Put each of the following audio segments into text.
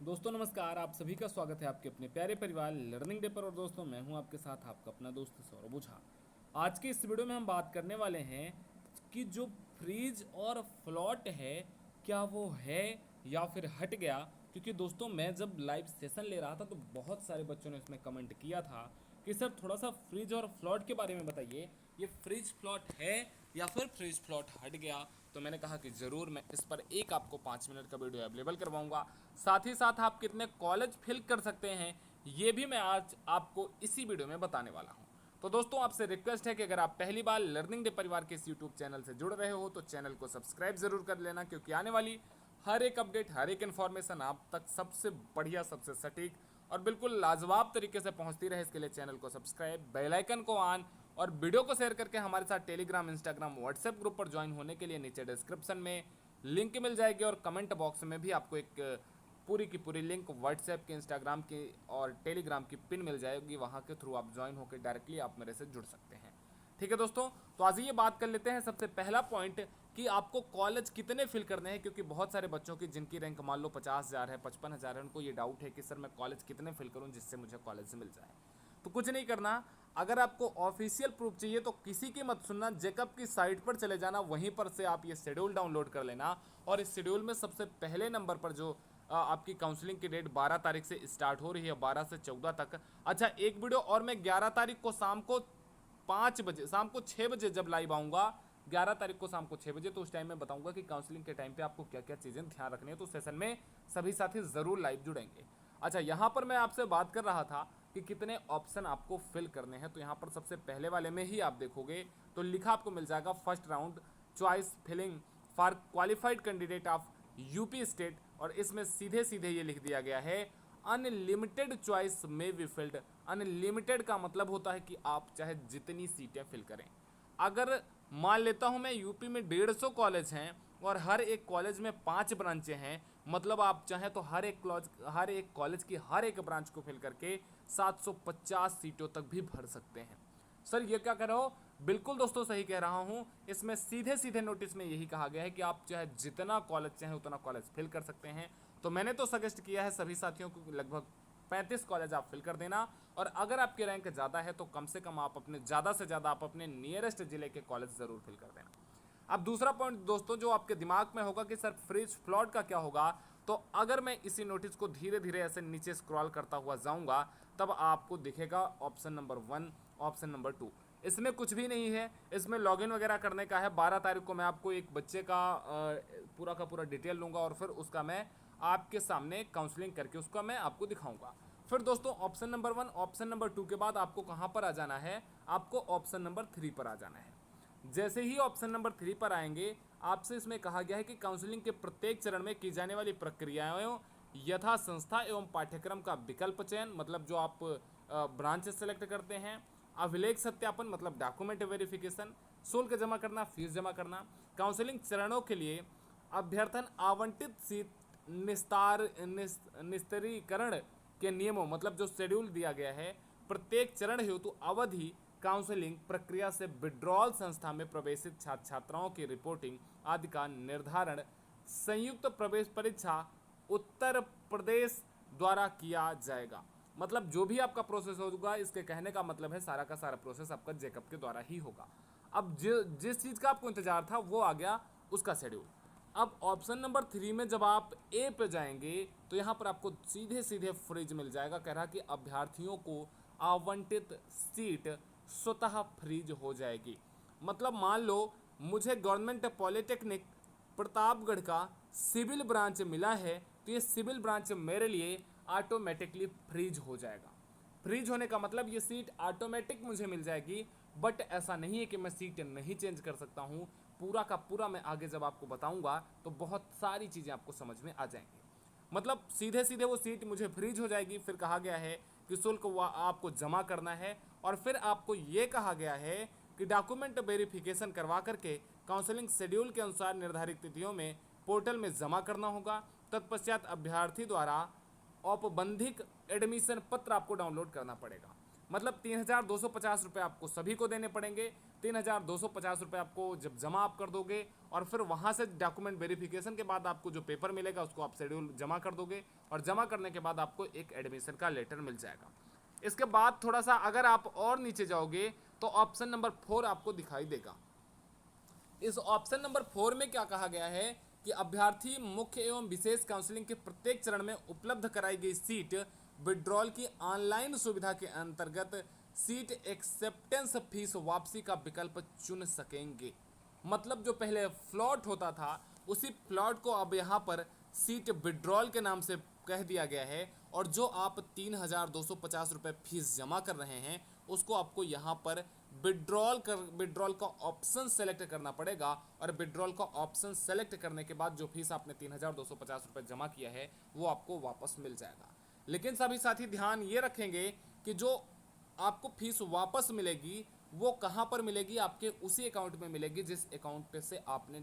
दोस्तों नमस्कार। आप सभी का स्वागत है आपके अपने प्यारे परिवार लर्निंग डे पर। और दोस्तों मैं हूं आपके साथ आपका अपना दोस्त सौरभ ओझा। आज के इस वीडियो में हम बात करने वाले हैं कि जो फ्रीज और फ्लॉट है क्या वो है या फिर हट गया। क्योंकि दोस्तों मैं जब लाइव सेशन ले रहा था तो बहुत सारे बच्चों ने इसमें कमेंट किया था कि सर थोड़ा सा फ्रिज और फ्लॉट के बारे में बताइए, ये फ्रिज फ्लॉट है या फिर फ्रिज फ्लॉट हट गया। तो मैंने कहा कि ज़रूर मैं इस पर एक आपको 5 मिनट का वीडियो अवेलेबल करवाऊंगा। साथ ही साथ आप कितने कॉलेज फिल कर सकते हैं ये भी मैं आज आपको इसी वीडियो में बताने वाला हूं। तो दोस्तों आपसे रिक्वेस्ट है कि अगर आप पहली बार लर्निंग डे परिवार के इस यूट्यूब चैनल से जुड़ रहे हो तो चैनल को सब्सक्राइब जरूर कर लेना, क्योंकि आने वाली हर एक अपडेट, हर एक इन्फॉर्मेशन आप तक सबसे बढ़िया, सबसे सटीक और बिल्कुल लाजवाब तरीके से पहुंचती रहे। इसके लिए चैनल को सब्सक्राइब, बेल आइकन को ऑन और वीडियो को शेयर करके हमारे साथ टेलीग्राम, इंस्टाग्राम, व्हाट्सएप ग्रुप पर ज्वाइन होने के लिए नीचे डिस्क्रिप्शन में लिंक मिल जाएगी और कमेंट बॉक्स में भी आपको एक पूरी की पूरी लिंक व्हाट्सएप के, इंस्टाग्राम की और टेलीग्राम की पिन मिल जाएगी। वहाँ के थ्रू आप ज्वाइन होकर डायरेक्टली आप मेरे से जुड़ सकते हैं। ठीक है दोस्तों, तो आज ये बात कर लेते हैं सबसे पहला पॉइंट कि आपको कॉलेज कितने फिल करने हैं। क्योंकि बहुत सारे बच्चों की जिनकी रैंक मान लो 50,000 है, 55,000 है, उनको ये डाउट है कि सर मैं कॉलेज कितने फिल करूं जिससे मुझे कॉलेज मिल जाए। तो कुछ नहीं करना, अगर आपको ऑफिशियल प्रूफ चाहिए तो किसी की मत सुनना, जेकब की साइट पर चले जाना, वहीं पर से आप ये शेड्यूल डाउनलोड कर लेना। और इस शेड्यूल में सबसे पहले नंबर पर जो आपकी काउंसलिंग की डेट 12 तारीख से स्टार्ट हो रही है, 12 से 14 तक। अच्छा एक वीडियो और मैं 11 तारीख को शाम को 5 बजे, शाम को 6 बजे जब लाइव आऊँगा, 11 तारीख को शाम को 6 बजे, तो उस टाइम में बताऊंगा कि काउंसलिंग के टाइम पे आपको क्या क्या चीज़ें ध्यान रखनी है। तो सेशन में सभी साथी ज़रूर लाइव जुड़ेंगे। अच्छा यहाँ पर मैं आपसे बात कर रहा था कि कितने ऑप्शन आपको फिल करने हैं। तो यहाँ पर सबसे पहले वाले में ही आप देखोगे तो लिखा आपको मिल जाएगा first round choice filling for qualified candidate of UP state. और इसमें सीधे सीधे ये लिख दिया गया है अनलिमिटेड चॉइस में बी फिल्ड। अनलिमिटेड का मतलब होता है कि आप चाहे जितनी सीटें फिल करें। अगर मान लेता हूं मैं यूपी में 150 कॉलेज हैं और हर एक कॉलेज में 5 ब्रांचें हैं, मतलब आप चाहें तो हर एक कॉलेज की हर एक ब्रांच को फिल करके 750 सीटों तक भी भर सकते हैं। सर ये क्या कह रहा हो? बिल्कुल दोस्तों सही कह रहा हूं। इसमें सीधे सीधे नोटिस में यही कहा गया है कि आप चाहे जितना कॉलेज चाहें उतना कॉलेज फिल कर सकते हैं। तो मैंने तो सजेस्ट किया है सभी साथियों को लगभग 35 कॉलेज आप फिल कर देना। और अगर आपकी रैंक ज़्यादा है तो कम से कम आप अपने ज़्यादा से ज़्यादा आप अपने नियरेस्ट जिले के कॉलेज ज़रूर फिल कर देना। अब दूसरा पॉइंट दोस्तों जो आपके दिमाग में होगा कि सर फ्रिज फ्लॉट का क्या होगा, तो अगर मैं इसी नोटिस को धीरे धीरे ऐसे नीचे स्क्रॉल करता हुआ जाऊंगा तब आपको दिखेगा ऑप्शन नंबर 1, ऑप्शन नंबर 2। इसमें कुछ भी नहीं है, इसमें लॉगिन वगैरह करने का है। 12 तारीख को मैं आपको एक बच्चे का पूरा डिटेल लूँगा और फिर उसका मैं आपके सामने काउंसलिंग करके उसका मैं आपको दिखाऊंगा। फिर दोस्तों ऑप्शन नंबर 1, ऑप्शन नंबर 2 के बाद आपको कहाँ पर आ जाना है? आपको ऑप्शन नंबर 3 पर आ जाना है। जैसे ही ऑप्शन नंबर 3 पर आएंगे आपसे इसमें कहा गया है कि काउंसलिंग के प्रत्येक चरण में की जाने वाली प्रक्रियाओं यथा संस्था एवं पाठ्यक्रम का विकल्प चयन, मतलब जो आप ब्रांच सेलेक्ट करते हैं, अभिलेख सत्यापन मतलब डॉक्यूमेंट वेरिफिकेशन, शुल्क जमा करना, फीस जमा करना, काउंसलिंग चरणों के लिए अभ्यर्थन आवंटित सीट निस्तारीकरण के नियमों, मतलब जो शेड्यूल दिया गया है, प्रत्येक चरण हेतु अवधि, काउंसलिंग प्रक्रिया से विड्रॉल, संस्था में प्रवेशित छात्र छात्राओं की रिपोर्टिंग आदि का निर्धारण संयुक्त प्रवेश परीक्षा उत्तर प्रदेश द्वारा किया जाएगा। मतलब जो भी आपका प्रोसेस होगा, इसके कहने का मतलब है सारा का सारा प्रोसेस आपका जेकब के द्वारा ही होगा। अब जिस चीज़ का आपको इंतजार था वो आ गया, उसका शेड्यूल। अब ऑप्शन नंबर 3 में जब आप ए पे जाएंगे तो यहाँ पर आपको सीधे सीधे फ्रिज मिल जाएगा। कह रहा कि अभ्यर्थियों को आवंटित सीट स्वतः फ्रीज हो जाएगी। मतलब मान लो मुझे गवर्नमेंट पॉलिटेक्निक प्रतापगढ़ का सिविल ब्रांच मिला है तो ये सिविल ब्रांच मेरे लिए ऑटोमेटिकली फ्रीज हो जाएगा। फ्रीज होने का मतलब ये सीट ऑटोमेटिक मुझे मिल जाएगी। बट ऐसा नहीं है कि मैं सीट नहीं चेंज कर सकता हूँ। पूरा का पूरा मैं आगे जब आपको बताऊंगा तो बहुत सारी चीज़ें आपको समझ में आ जाएंगी। मतलब सीधे सीधे वो सीट मुझे फ्रीज हो जाएगी। फिर कहा गया है कि शुल्क आपको जमा करना है और फिर आपको ये कहा गया है कि डॉक्यूमेंट वेरिफिकेशन करवा करके काउंसलिंग शेड्यूल के अनुसार निर्धारित तिथियों में पोर्टल में जमा करना होगा। तत्पश्चात अभ्यर्थी द्वारा औपबंधिक एडमिशन पत्र आपको डाउनलोड करना पड़ेगा। मतलब 3,250 रुपये आपको सभी को देने पड़ेंगे। 3,250 रुपये आपको जब जमा आप कर दोगे और फिर वहाँ से डॉक्यूमेंट वेरिफिकेशन के बाद आपको जो पेपर मिलेगा उसको आप शेड्यूल जमा कर दोगे और जमा करने के बाद आपको एक एडमिशन का लेटर मिल जाएगा। इसके बाद थोड़ा सा अगर आप और नीचे जाओगे तो ऑप्शन नंबर 4 आपको दिखाई देगा। इस ऑप्शन नंबर 4 में क्या कहा गया है कि अभ्यर्थी मुख्य एवं विशेष काउंसलिंग के प्रत्येक चरण में उपलब्ध कराई गई सीट विड्रॉल की ऑनलाइन सुविधा के अंतर्गत सीट एक्सेप्टेंस फीस वापसी का विकल्प चुन सकेंगे। मतलब जो पहले फ्लॉट होता था उसी फ्लॉट को अब यहाँ पर सीट विड्रॉल के नाम से कह दिया गया है और जो आप 3,250 रुपये फीस जमा कर रहे हैं उसको आपको यहाँ पर विड्रॉल का ऑप्शन सेलेक्ट करना पड़ेगा और विड्रॉल का ऑप्शन सेलेक्ट करने के बाद जो फीस आपने 3,250 रुपये जमा किया है वो आपको वापस मिल जाएगा। लेकिन सभी साथी ध्यान ये रखेंगे कि जो आपको फीस वापस मिलेगी वो कहाँ पर मिलेगी, आपके उसी अकाउंट में मिलेगी जिस अकाउंट से आपने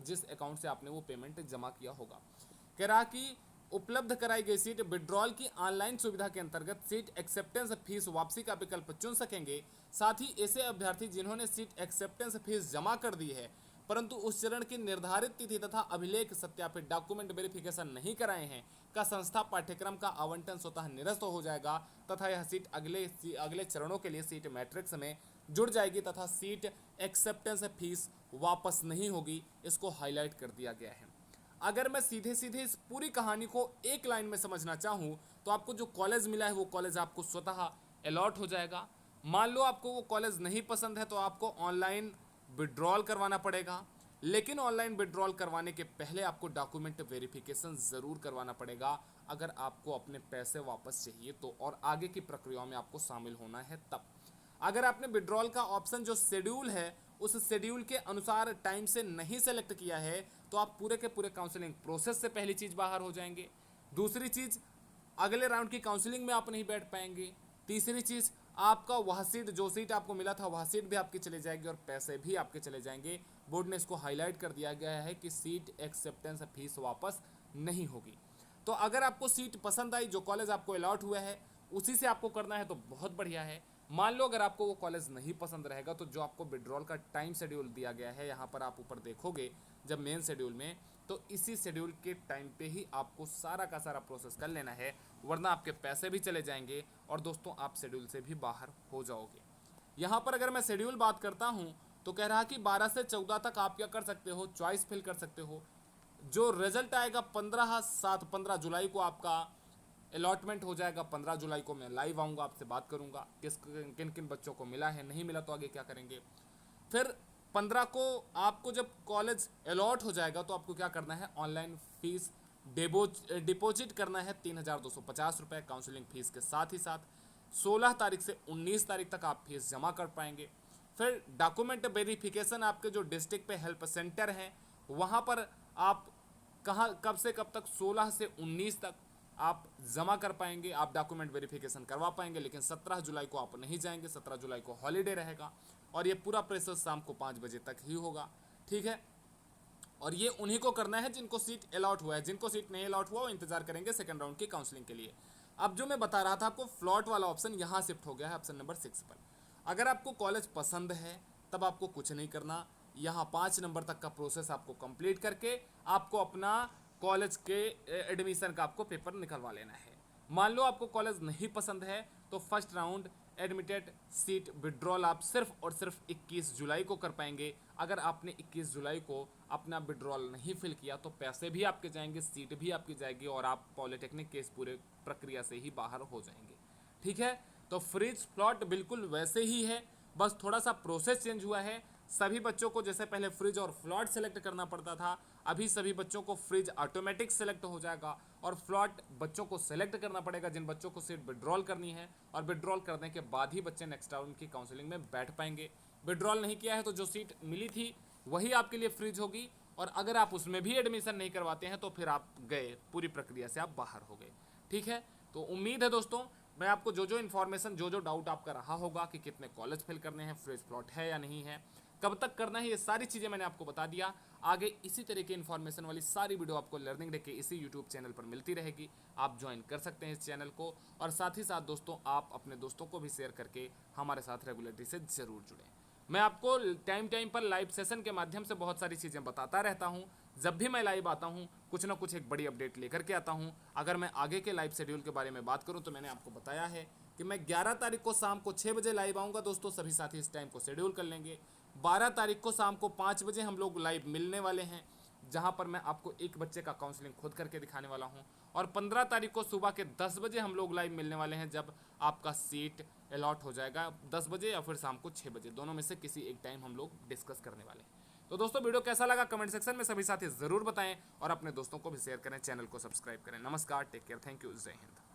जिस अकाउंट से आपने वो पेमेंट जमा किया होगा। कह रहा कि उपलब्ध कराई गई सीट विड्रॉल की ऑनलाइन सुविधा के अंतर्गत सीट एक्सेप्टेंस फीस वापसी का विकल्प चुन सकेंगे। साथ ही ऐसे अभ्यर्थी जिन्होंने सीट एक्सेप्टेंस फीस जमा कर दी है परंतु उस चरण की निर्धारित तिथि तथा अभिलेख सत्यापित डॉक्यूमेंट वेरिफिकेशन नहीं कराए हैं का संस्था पाठ्यक्रम का आवंटन स्वतः निरस्त हो जाएगा तथा यह सीट अगले चरणों के लिए सीट मैट्रिक्स में जुड़ जाएगी तथा सीट एक्सेप्टेंस फीस वापस नहीं होगी। इसको हाईलाइट कर दिया गया है। अगर मैं सीधे सीधे इस पूरी कहानी को एक लाइन में समझना चाहूँ तो आपको जो कॉलेज मिला है वो कॉलेज आपको स्वतः अलॉट हो जाएगा। मान लो आपको वो कॉलेज नहीं पसंद है तो आपको ऑनलाइन विड्रॉल करवाना पड़ेगा, लेकिन ऑनलाइन विड्रॉल करवाने के पहले आपको डॉक्यूमेंट वेरिफिकेशन ज़रूर करवाना पड़ेगा अगर आपको अपने पैसे वापस चाहिए तो, और आगे की प्रक्रियाओं में आपको शामिल होना है तब। अगर आपने विड्रॉल का ऑप्शन जो शेड्यूल है उस शेड्यूल के अनुसार टाइम से नहीं सेलेक्ट किया है तो आप पूरे के पूरे काउंसलिंग प्रोसेस से पहली चीज़ बाहर हो जाएंगे। दूसरी चीज़, अगले राउंड की काउंसलिंग में आप नहीं बैठ पाएंगे। तीसरी चीज़, आपका वह सीट जो सीट आपको मिला था वह सीट भी आपकी चले जाएगी और पैसे भी आपके चले जाएंगे। बोर्ड ने इसको हाईलाइट कर दिया गया है कि सीट एक्सेप्टेंस फीस वापस नहीं होगी। तो अगर आपको सीट पसंद आई, जो कॉलेज आपको अलॉट हुआ है उसी से आपको करना है तो बहुत बढ़िया है। मान लो अगर आपको वो कॉलेज नहीं पसंद रहेगा तो जो आपको विड्रॉल का टाइम शेड्यूल दिया गया है यहाँ पर आप ऊपर देखोगे जब मेन शेड्यूल में, तो इसी शेड्यूल के टाइम पे ही आपको सारा का सारा प्रोसेस कर लेना है, वरना आपके पैसे भी चले जाएंगे और दोस्तों आप शेड्यूल से भी बाहर हो जाओगे। यहाँ पर अगर मैं शेड्यूल बात करता हूँ तो कह रहा कि 12 से 14 तक आप क्या कर सकते हो, चॉइस फिल कर सकते हो। जो रिजल्ट आएगा 15 जुलाई को आपका अलॉटमेंट हो जाएगा। 15 जुलाई को मैं लाइव आऊँगा, आपसे बात करूँगा किन किन बच्चों को मिला है, नहीं मिला तो आगे क्या करेंगे। फिर 15 को आपको जब कॉलेज अलॉट हो जाएगा तो आपको क्या करना है, ऑनलाइन फीस डिपॉजिट करना है 3,250 रुपये काउंसलिंग फीस के साथ ही साथ। 16 तारीख से 19 तारीख तक आप फीस जमा कर पाएंगे। फिर डॉक्यूमेंट वेरिफिकेशन आपके जो डिस्ट्रिक्ट पे हेल्प सेंटर हैं वहाँ पर आप कब से कब तक 16 से 19 तक आप जमा कर पाएंगे, आप डॉक्यूमेंट वेरिफिकेशन करवा पाएंगे। लेकिन 17 जुलाई को आप नहीं जाएंगे, 17 जुलाई को हॉलीडे रहेगा और ये पूरा प्रोसेस शाम को 5 बजे तक ही होगा, ठीक है। और ये उन्हीं को करना है जिनको सीट अलॉट हुआ है, जिनको सीट नहीं अलॉट हुआ वो इंतजार करेंगे सेकंड राउंड की काउंसलिंग के लिए। अब जो मैं बता रहा था आपको, फ्लॉट वाला ऑप्शन यहाँ शिफ्ट हो गया है ऑप्शन नंबर 6 पर। अगर आपको कॉलेज पसंद है तब आपको कुछ नहीं करना, यहाँ 5 नंबर तक का प्रोसेस आपको कंप्लीट करके आपको अपना कॉलेज के एडमिशन का आपको पेपर निकलवा लेना है। मान लो आपको कॉलेज नहीं पसंद है तो first round admitted seat withdrawal आप सिर्फ और सिर्फ 21 जुलाई को कर पाएंगे। अगर आपने 21 जुलाई को अपना विड्रॉल नहीं फिल किया तो पैसे भी आपके जाएंगे, सीट भी आपकी जाएगी और आप पॉलिटेक्निक के इस पूरे प्रक्रिया से ही बाहर हो जाएंगे, ठीक है। तो फ्रीज फ्लॉट बिल्कुल वैसे ही है, बस थोड़ा सा प्रोसेस चेंज हुआ है। सभी बच्चों को जैसे पहले फ्रिज और फ्लॉट सेलेक्ट करना पड़ता था, अभी सभी बच्चों को फ्रिज ऑटोमेटिक सेलेक्ट हो जाएगा और फ्लॉट बच्चों को सेलेक्ट करना पड़ेगा जिन बच्चों को सीट विड्रॉल करनी है, और विड्रॉल करने के बाद ही बच्चे नेक्स्ट राउंड की काउंसलिंग में बैठ पाएंगे। विड्रॉल नहीं किया है तो जो सीट मिली थी वही आपके लिए फ्रिज होगी, और अगर आप उसमें भी एडमिशन नहीं करवाते हैं तो फिर आप गए, पूरी प्रक्रिया से आप बाहर हो गए, ठीक है। तो उम्मीद है दोस्तों मैं आपको जो इन्फॉर्मेशन, जो डाउट आपका रहा होगा कि कितने कॉलेज फिल करने हैं, फ्रिज प्लॉट है या नहीं है, कब तक करना है, ये सारी चीज़ें मैंने आपको बता दिया। आगे इसी तरह की इन्फॉर्मेशन वाली सारी वीडियो आपको लर्निंग डे के इसी यूट्यूब चैनल पर मिलती रहेगी। आप ज्वाइन कर सकते हैं इस चैनल को, और साथ ही साथ दोस्तों आप अपने दोस्तों को भी शेयर करके हमारे साथ रेगुलरिटी से ज़रूर जुड़ें। मैं आपको टाइम टाइम पर लाइव सेशन के माध्यम से बहुत सारी चीज़ें बताता रहता हूं। जब भी मैं लाइव आता हूं कुछ ना कुछ एक बड़ी अपडेट लेकर के आता हूं। अगर मैं आगे के लाइव शेड्यूल के बारे में बात करूं तो मैंने आपको बताया है कि मैं 11 तारीख को शाम को 6 बजे लाइव आऊँगा दोस्तों, सभी साथी इस टाइम को शेड्यूल कर लेंगे। 12 तारीख को शाम को 5 बजे हम लोग लाइव मिलने वाले हैं, जहां पर मैं आपको एक बच्चे का काउंसलिंग खुद करके दिखाने वाला हूं। और 15 तारीख को सुबह के 10 बजे हम लोग लाइव मिलने वाले हैं, जब आपका सीट अलॉट हो जाएगा 10 बजे या फिर शाम को 6 बजे, दोनों में से किसी एक टाइम हम लोग डिस्कस करने वाले हैं। तो दोस्तों वीडियो कैसा लगा कमेंट सेक्शन में सभी साथी ज़रूर बताएं, और अपने दोस्तों को भी शेयर करें, चैनल को सब्सक्राइब करें। नमस्कार, टेक केयर, थैंक यू, जय हिंद।